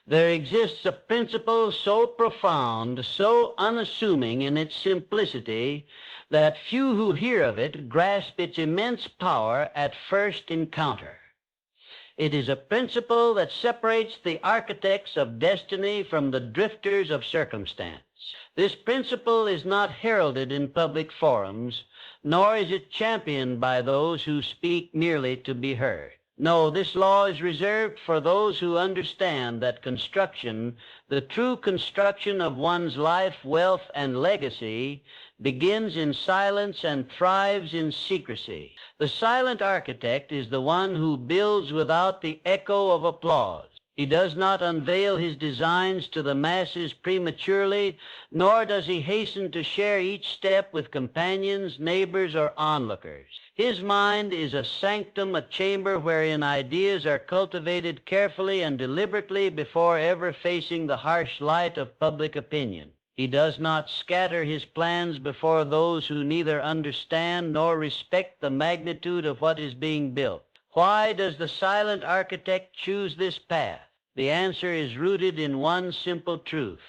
There exists a principle so profound, so unassuming in its simplicity, that few who hear of it grasp its immense power at first encounter. It is a principle that separates the architects of destiny from the drifters of circumstance. This principle is not heralded in public forums, nor is it championed by those who speak merely to be heard. No, this law is reserved for those who understand that construction, the true construction of one's life, wealth, and legacy, begins in silence and thrives in secrecy. The silent architect is the one who builds without the echo of applause. He does not unveil his designs to the masses prematurely, nor does he hasten to share each step with companions, neighbors, or onlookers. His mind is a sanctum, a chamber wherein ideas are cultivated carefully and deliberately before ever facing the harsh light of public opinion. He does not scatter his plans before those who neither understand nor respect the magnitude of what is being built. Why does the silent architect choose this path? The answer is rooted in one simple truth.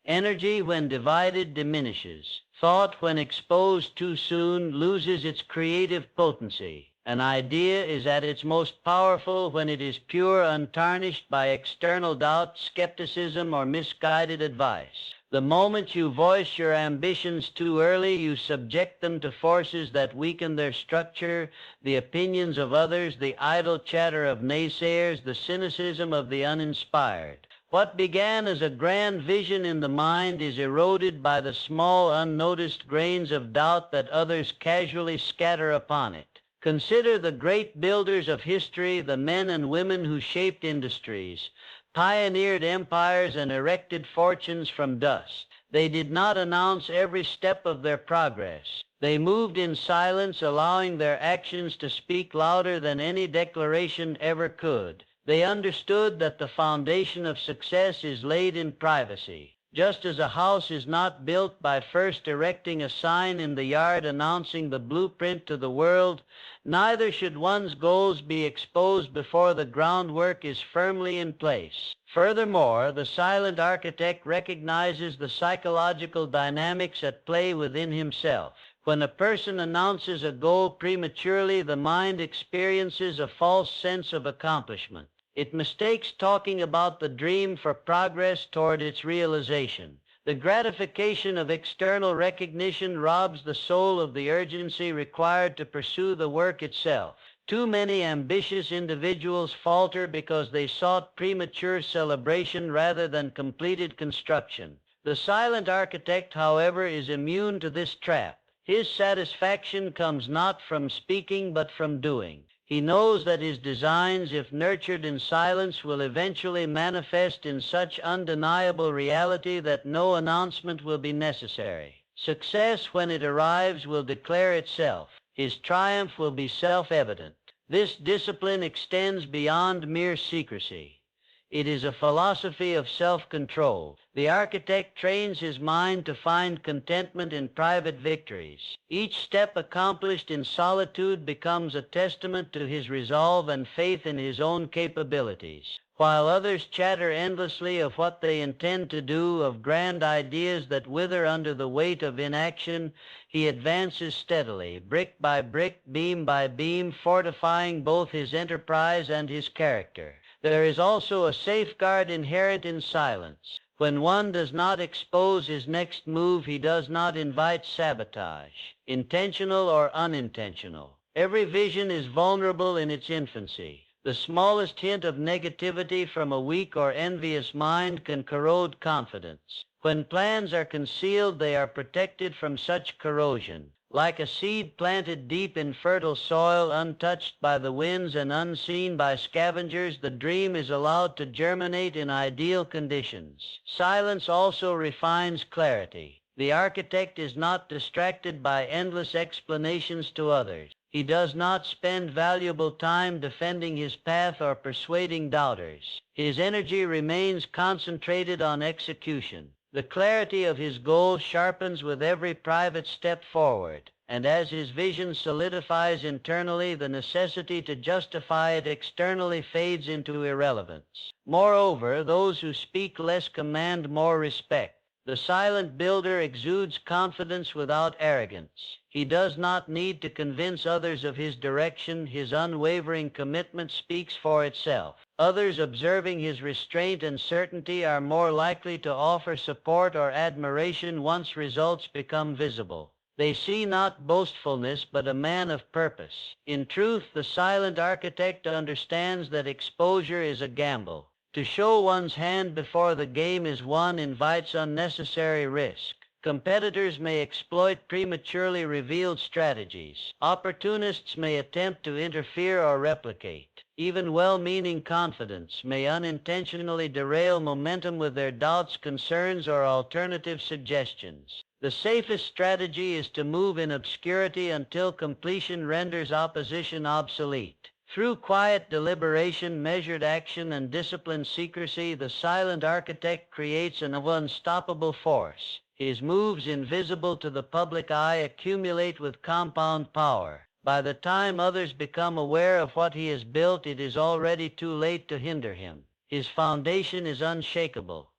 Energy, when divided, diminishes. Thought, when exposed too soon, loses its creative potency. An idea is at its most powerful when it is pure, untarnished by external doubt, skepticism, or misguided advice. The moment you voice your ambitions too early, you subject them to forces that weaken their structure, the opinions of others, the idle chatter of naysayers, the cynicism of the uninspired. What began as a grand vision in the mind is eroded by the small, unnoticed grains of doubt that others casually scatter upon it. Consider the great builders of history, the men and women who shaped industries, pioneered empires, and erected fortunes from dust. They did not announce every step of their progress. They moved in silence, allowing their actions to speak louder than any declaration ever could. They understood that the foundation of success is laid in privacy. Just as a house is not built by first erecting a sign in the yard announcing the blueprint to the world, neither should one's goals be exposed before the groundwork is firmly in place. Furthermore, the silent architect recognizes the psychological dynamics at play within himself. When a person announces a goal prematurely, the mind experiences a false sense of accomplishment. It mistakes talking about the dream for progress toward its realization. The gratification of external recognition robs the soul of the urgency required to pursue the work itself. Too many ambitious individuals falter because they sought premature celebration rather than completed construction. The silent architect, however, is immune to this trap. His satisfaction comes not from speaking but from doing. He knows that his designs, if nurtured in silence, will eventually manifest in such undeniable reality that no announcement will be necessary. Success, when it arrives, will declare itself. His triumph will be self-evident. This discipline extends beyond mere secrecy. It is a philosophy of self-control. The architect trains his mind to find contentment in private victories. Each step accomplished in solitude becomes a testament to his resolve and faith in his own capabilities. While others chatter endlessly of what they intend to do, of grand ideas that wither under the weight of inaction, he advances steadily, brick by brick, beam by beam, fortifying both his enterprise and his character. There is also a safeguard inherent in silence. When one does not expose his next move, he does not invite sabotage, intentional or unintentional. Every vision is vulnerable in its infancy. The smallest hint of negativity from a weak or envious mind can corrode confidence. When plans are concealed, they are protected from such corrosion. Like a seed planted deep in fertile soil, untouched by the winds and unseen by scavengers, the dream is allowed to germinate in ideal conditions. Silence also refines clarity. The architect is not distracted by endless explanations to others. He does not spend valuable time defending his path or persuading doubters. His energy remains concentrated on execution. The clarity of his goal sharpens with every private step forward. and as his vision solidifies internally, the necessity to justify it externally fades into irrelevance. Moreover, those who speak less command more respect. The silent builder exudes confidence without arrogance. He does not need to convince others of his direction. His unwavering commitment speaks for itself. Others observing his restraint and certainty are more likely to offer support or admiration once results become visible. They see not boastfulness, but a man of purpose. In truth, the silent architect understands that exposure is a gamble. To show one's hand before the game is won invites unnecessary risk. Competitors may exploit prematurely revealed strategies. Opportunists may attempt to interfere or replicate. Even well-meaning confidence may unintentionally derail momentum with their doubts, concerns, or alternative suggestions. The safest strategy is to move in obscurity until completion renders opposition obsolete. Through quiet deliberation, measured action, and disciplined secrecy, the silent architect creates an unstoppable force. His moves, invisible to the public eye, accumulate with compound power. By the time others become aware of what he has built, it is already too late to hinder him. His foundation is unshakable,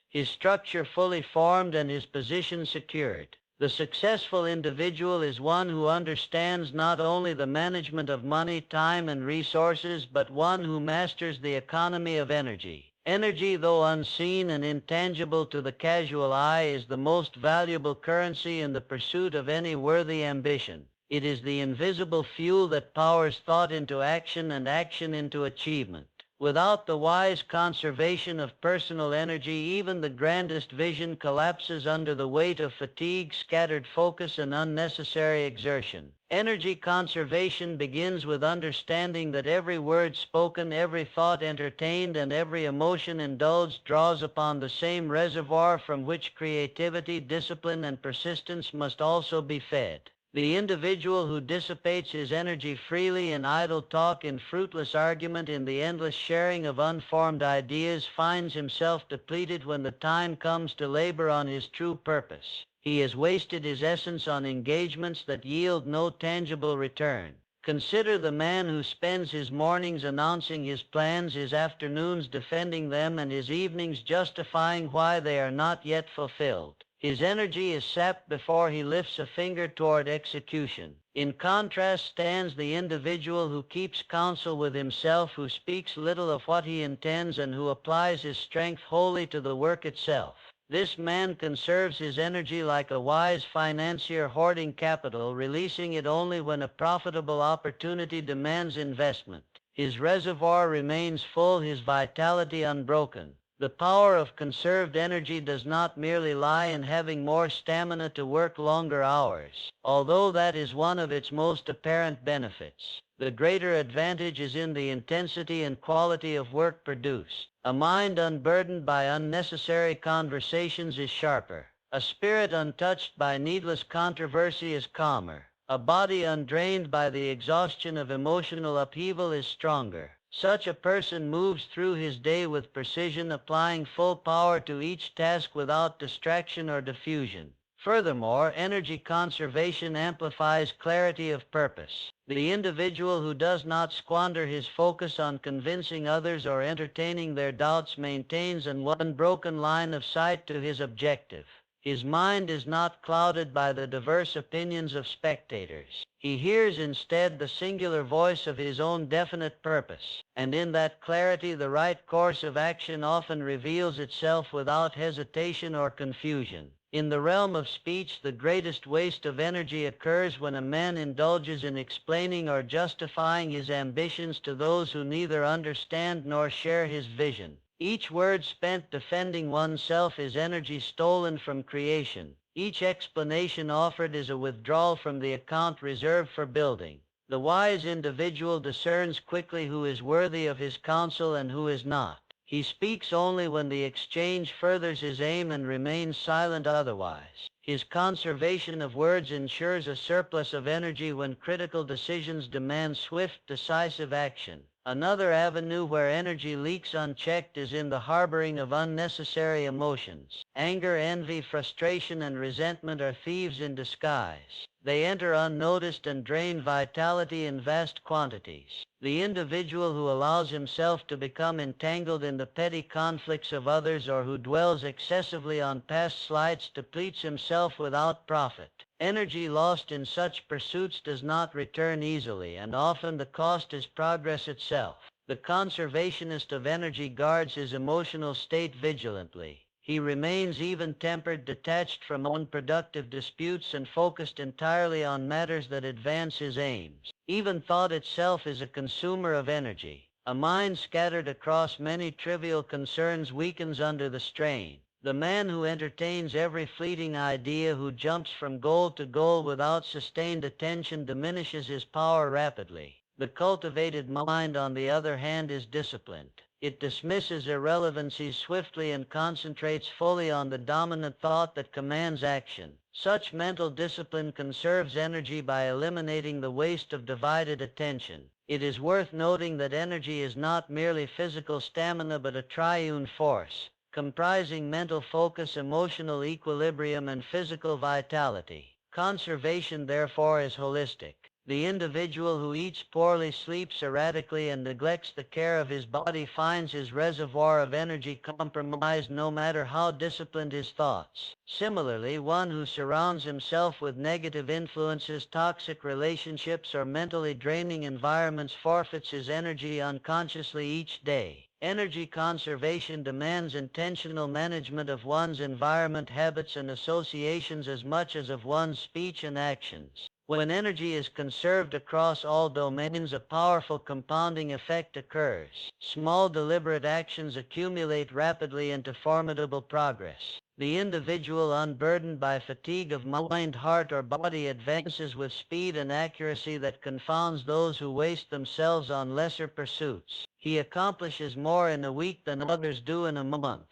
his structure fully formed, and his position secured. The successful individual is one who understands not only the management of money, time, and resources, but one who masters the economy of energy. Energy, though unseen and intangible to the casual eye, is the most valuable currency in the pursuit of any worthy ambition. It is the invisible fuel that powers thought into action and action into achievement. Without the wise conservation of personal energy, even the grandest vision collapses under the weight of fatigue, scattered focus, and unnecessary exertion. Energy conservation begins with understanding that every word spoken, every thought entertained, and every emotion indulged draws upon the same reservoir from which creativity, discipline, and persistence must also be fed. The individual who dissipates his energy freely in idle talk, in fruitless argument, in the endless sharing of unformed ideas, finds himself depleted when the time comes to labor on his true purpose. He has wasted his essence on engagements that yield no tangible return. Consider the man who spends his mornings announcing his plans, his afternoons defending them, and his evenings justifying why they are not yet fulfilled. His energy is sapped before he lifts a finger toward execution. In contrast stands the individual who keeps counsel with himself, who speaks little of what he intends, and who applies his strength wholly to the work itself. This man conserves his energy like a wise financier hoarding capital, releasing it only when a profitable opportunity demands investment. His reservoir remains full, his vitality unbroken. The power of conserved energy does not merely lie in having more stamina to work longer hours, although that is one of its most apparent benefits. The greater advantage is in the intensity and quality of work produced. A mind unburdened by unnecessary conversations is sharper. A spirit untouched by needless controversy is calmer. A body undrained by the exhaustion of emotional upheaval is stronger. Such a person moves through his day with precision, applying full power to each task without distraction or diffusion. Furthermore, energy conservation amplifies clarity of purpose. The individual who does not squander his focus on convincing others or entertaining their doubts maintains an unbroken line of sight to his objective. His mind is not clouded by the diverse opinions of spectators. He hears instead the singular voice of his own definite purpose, and in that clarity the right course of action often reveals itself without hesitation or confusion. In the realm of speech, the greatest waste of energy occurs when a man indulges in explaining or justifying his ambitions to those who neither understand nor share his vision. Each word spent defending oneself is energy stolen from creation. Each explanation offered is a withdrawal from the account reserved for building. The wise individual discerns quickly who is worthy of his counsel and who is not. He speaks only when the exchange furthers his aim and remains silent otherwise. His conservation of words ensures a surplus of energy when critical decisions demand swift, decisive action. Another avenue where energy leaks unchecked is in the harboring of unnecessary emotions. Anger, envy, frustration, and resentment are thieves in disguise. They enter unnoticed and drain vitality in vast quantities. The individual who allows himself to become entangled in the petty conflicts of others or who dwells excessively on past slights depletes himself without profit. Energy lost in such pursuits does not return easily, and often the cost is progress itself. The conservationist of energy guards his emotional state vigilantly. He remains even-tempered, detached from unproductive disputes, and focused entirely on matters that advance his aims. Even thought itself is a consumer of energy. A mind scattered across many trivial concerns weakens under the strain. The man who entertains every fleeting idea, who jumps from goal to goal without sustained attention, diminishes his power rapidly. The cultivated mind, on the other hand, is disciplined. It dismisses irrelevancies swiftly and concentrates fully on the dominant thought that commands action. Such mental discipline conserves energy by eliminating the waste of divided attention. It is worth noting that energy is not merely physical stamina but a triune force, comprising mental focus, emotional equilibrium, and physical vitality. Conservation, therefore, is holistic. The individual who eats poorly, sleeps erratically, and neglects the care of his body finds his reservoir of energy compromised no matter how disciplined his thoughts. Similarly, one who surrounds himself with negative influences, toxic relationships, or mentally draining environments forfeits his energy unconsciously each day. Energy conservation demands intentional management of one's environment, habits, and associations as much as of one's speech and actions. When energy is conserved across all domains, a powerful compounding effect occurs. Small deliberate actions accumulate rapidly into formidable progress. The individual, unburdened by fatigue of mind, heart, or body, advances with speed and accuracy that confounds those who waste themselves on lesser pursuits. He accomplishes more in a week than others do in a month.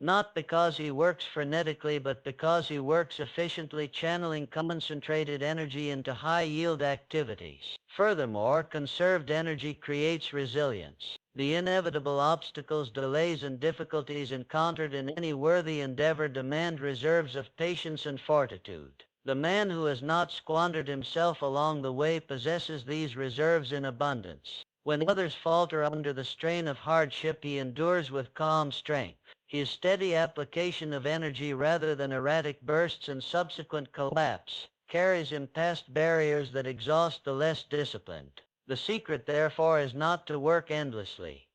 Not because he works frenetically, but because he works efficiently, channeling concentrated energy into high-yield activities. Furthermore, conserved energy creates resilience. The inevitable obstacles, delays, and difficulties encountered in any worthy endeavor demand reserves of patience and fortitude. The man who has not squandered himself along the way possesses these reserves in abundance. When others falter under the strain of hardship, he endures with calm strength. His steady application of energy, rather than erratic bursts and subsequent collapse, carries him past barriers that exhaust the less disciplined. The secret, therefore, is not to work endlessly,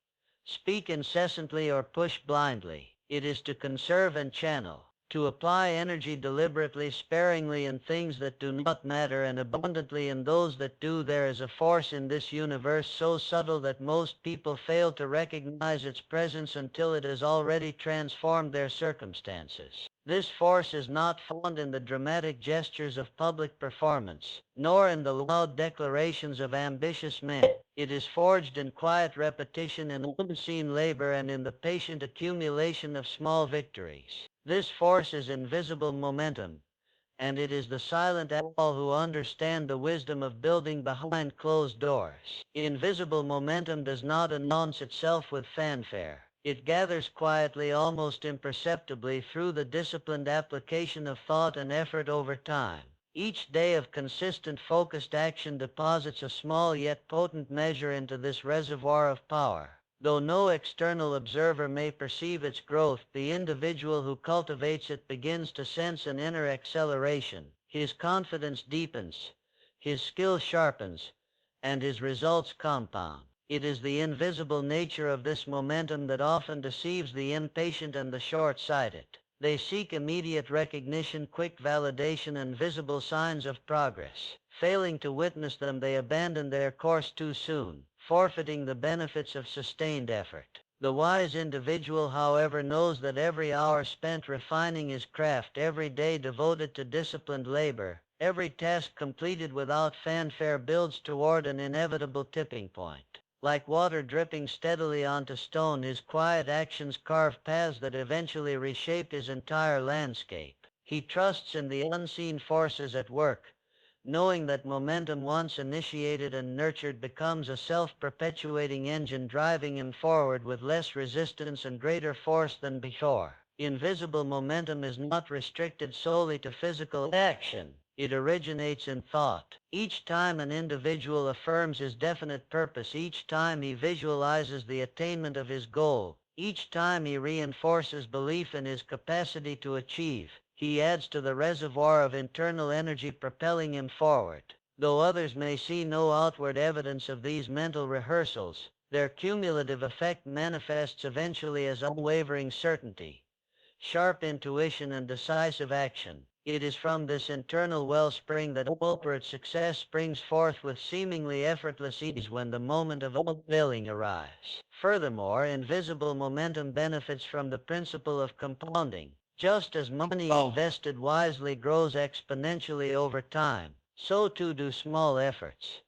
speak incessantly, or push blindly. It is to conserve and channel, to apply energy deliberately, sparingly in things that do not matter and abundantly in those that do. There is a force in this universe so subtle that most people fail to recognize its presence until it has already transformed their circumstances. This force is not found in the dramatic gestures of public performance, nor in the loud declarations of ambitious men. It is forged in quiet repetition, in unseen labor, and in the patient accumulation of small victories. This force is invisible momentum, and it is the silent all who understand the wisdom of building behind closed doors. Invisible momentum does not announce itself with fanfare. It gathers quietly, almost imperceptibly, through the disciplined application of thought and effort over time. Each day of consistent, focused action deposits a small yet potent measure into this reservoir of power. Though no external observer may perceive its growth, the individual who cultivates it begins to sense an inner acceleration. His confidence deepens, his skill sharpens, and his results compound. It is the invisible nature of this momentum that often deceives the impatient and the short-sighted. They seek immediate recognition, quick validation, and visible signs of progress. Failing to witness them, they abandon their course too soon, forfeiting the benefits of sustained effort. The wise individual, however, knows that every hour spent refining his craft, every day devoted to disciplined labor, every task completed without fanfare builds toward an inevitable tipping point. Like water dripping steadily onto stone, his quiet actions carve paths that eventually reshape his entire landscape. He trusts in the unseen forces at work, knowing that momentum once initiated and nurtured becomes a self-perpetuating engine driving him forward with less resistance and greater force than before. Invisible momentum is not restricted solely to physical action. It originates in thought. Each time an individual affirms his definite purpose, each time he visualizes the attainment of his goal, each time he reinforces belief in his capacity to achieve, he adds to the reservoir of internal energy propelling him forward. Though others may see no outward evidence of these mental rehearsals, their cumulative effect manifests eventually as unwavering certainty, sharp intuition, and decisive action. It is from this internal wellspring that ultimate success springs forth with seemingly effortless ease when the moment of unveiling arrives. Furthermore, invisible momentum benefits from the principle of compounding. Just as money invested wisely grows exponentially over time, so too do small efforts.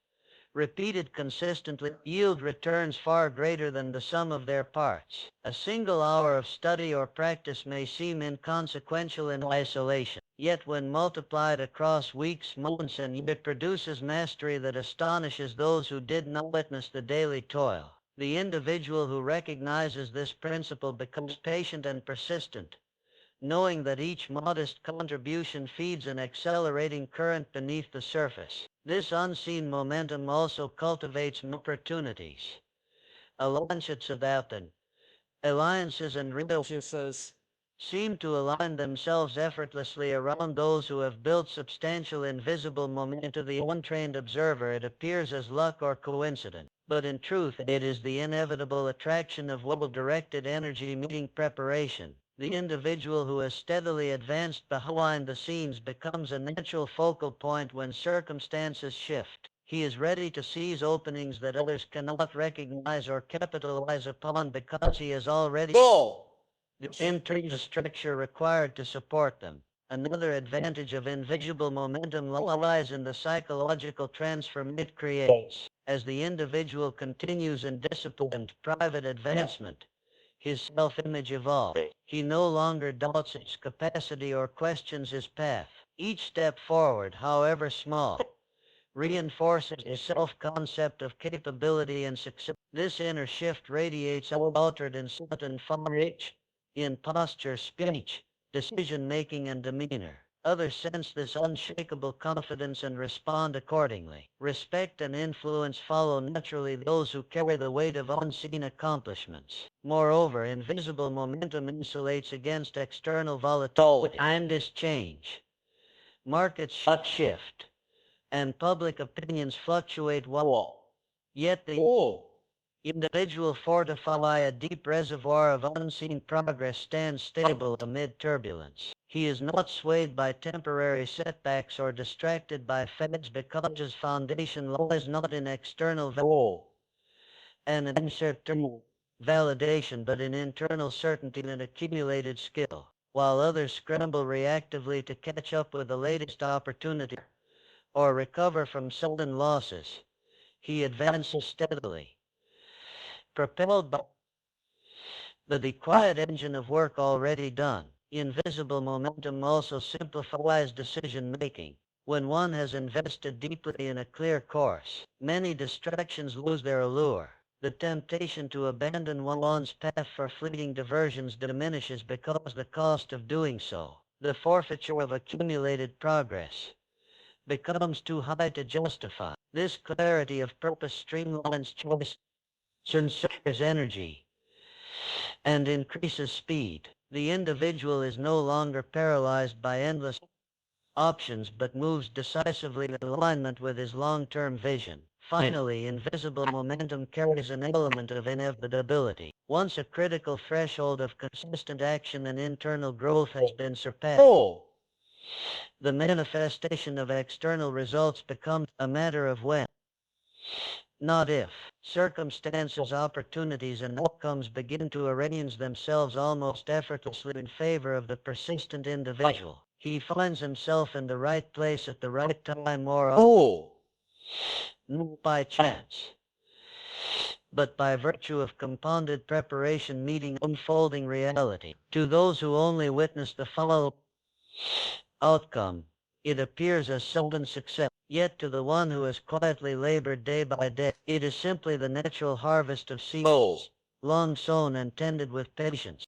Repeated consistently, yield returns far greater than the sum of their parts. A single hour of study or practice may seem inconsequential in isolation, yet when multiplied across weeks, months, and years, it produces mastery that astonishes those who did not witness the daily toil. The individual who recognizes this principle becomes patient and persistent, knowing that each modest contribution feeds an accelerating current beneath the surface. This unseen momentum also cultivates opportunities. Alliances and relationships seem to align themselves effortlessly around those who have built substantial invisible momentum. To the untrained observer, it appears as luck or coincidence, but in truth it is the inevitable attraction of well-directed energy meeting preparation. The individual who has steadily advanced behind the scenes becomes a natural focal point when circumstances shift. He is ready to seize openings that others cannot recognize or capitalize upon because he has already the internal structure required to support them. Another advantage of invisible momentum lies in the psychological transformation it creates. As the individual continues in disciplined private advancement, his self-image evolves. He no longer doubts his capacity or questions his path. Each step forward, however small, reinforces his self-concept of capability and success. This inner shift radiates outward in certain reach, in posture, speech, decision-making, and demeanor. Others sense this unshakable confidence and respond accordingly. Respect and influence follow naturally those who carry the weight of unseen accomplishments. Moreover, invisible momentum insulates against external volatility. And this change, markets shift, and public opinions fluctuate yet the individual fortify a deep reservoir of unseen progress stands stable amid turbulence. He is not swayed by temporary setbacks or distracted by fads because his foundation lies not in external and uncertain validation but in internal certainty and accumulated skill. While others scramble reactively to catch up with the latest opportunity or recover from sudden losses, he advances steadily, propelled by the quiet engine of work already done. Invisible momentum also simplifies decision-making. When one has invested deeply in a clear course, many distractions lose their allure. The temptation to abandon one's path for fleeting diversions diminishes because the cost of doing so, the forfeiture of accumulated progress, becomes too high to justify. This clarity of purpose streamlines choice, conserves energy, and increases speed. The individual is no longer paralyzed by endless options but moves decisively in alignment with his long-term vision. Finally, invisible momentum carries an element of inevitability. Once a critical threshold of consistent action and internal growth has been surpassed, the manifestation of external results becomes a matter of when, not if. Circumstances, opportunities, and outcomes begin to arrange themselves almost effortlessly in favor of the persistent individual. He finds himself in the right place at the right time not by chance, but by virtue of compounded preparation meeting unfolding reality. To those who only witness the follow outcome, it appears as sudden success. Yet to the one who has quietly labored day by day, it is simply the natural harvest of seeds, long sown and tended with patience.